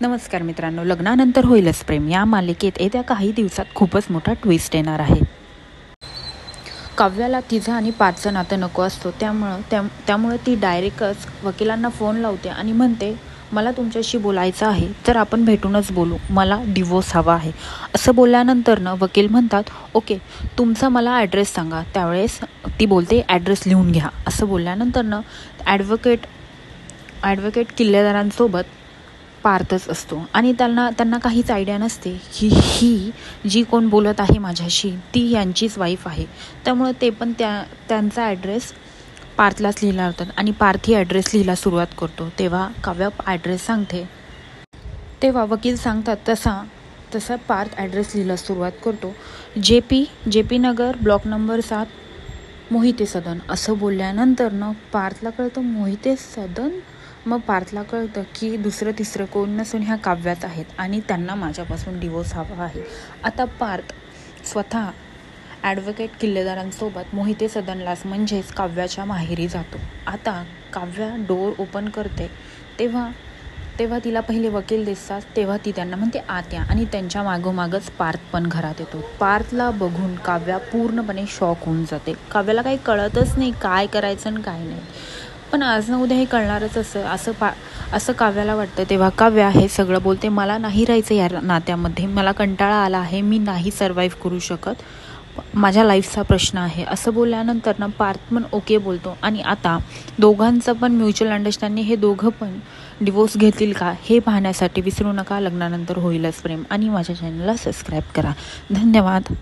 नमस्कार मित्रांनो, लग्नानंतर होईलच प्रेम या मालिकेत येत्या काही दिवसात खूपच मोठा ट्विस्ट येणार आहे. काव्याला तिचं आणि पार्थचं नातं नको असतो, त्यामुळं ती डायरेक्टच वकिलांना फोन लावते आणि म्हणते, मला तुमच्याशी बोलायचं आहे, तर आपण भेटूनच बोलू, मला डिवोर्स हवा आहे. असं बोलल्यानंतर वकील म्हणतात, ओके, तुमचा मला ॲड्रेस सांगा. त्यावेळेस ती बोलते, ॲड्रेस लिहून घ्या. असं बोलल्यानंतर ॲडव्होकेट किल्लेदारांसोबत पार्थच असतो आणि त्यांना काहीच आयडिया नसते की ही जी कोण बोलत आहे माझ्याशी ती यांचीच वाईफ आहे. त्यामुळे ते पण त्यांचा ॲड्रेस पार्थलाच लिहिला होता आणि पार्थ ही ॲड्रेस लिहायला सुरुवात करतो. तेव्हा काव्य ॲड्रेस सांगते, तेव्हा वकील सांगतात तसा पार्थ ॲड्रेस लिहायला सुरुवात करतो. जे पी नगर, ब्लॉक नंबर 7, मोहिते सदन. असं बोलल्यानंतर पार्थला कळतं मोहिते सदन. मग पार्थला कळतं की दुसरं तिसरं कोण नसून ह्या काव्यात आहेत आणि त्यांना माझ्यापासून डिवोर्स हवा आहे. आता पार्थ स्वतः ॲडव्होकेट किल्लेदारांसोबत मोहिते सदनलाच म्हणजेच काव्याच्या माहेरी जातो. आता काव्या डोअर ओपन करते तेव्हा तिला पहिले वकील दिसतात. तेव्हा ती त्यांना म्हणते आत या आणि त्यांच्या मागोमागच पार्थ पण घरात येतो. पार्थला बघून काव्या पूर्णपणे शॉक होऊन जाते. काव्याला काही कळतच नाही काय करायचं आणि काय नाही, पण आज ना उद्या हे कळणारच असं काव्याला वाटतं. तेव्हा काव्या हे सगळं बोलते, मला नाही राहायचं या नात्यामध्ये, मला कंटाळा आला आहे, मी नाही सर्वाईव्ह करू शकत, माझ्या लाईफचा प्रश्न आहे. असं बोलल्यानंतर पार्थ पण ओके बोलतो आणि आता दोघांचं पण म्युच्युअल अंडरस्टँडिंग, हे दोघं पण डिवोर्स घेतील का हे पाहण्यासाठी विसरू नका लग्नानंतर होईलच प्रेम आणि माझ्या चॅनलला सबस्क्राईब करा. धन्यवाद.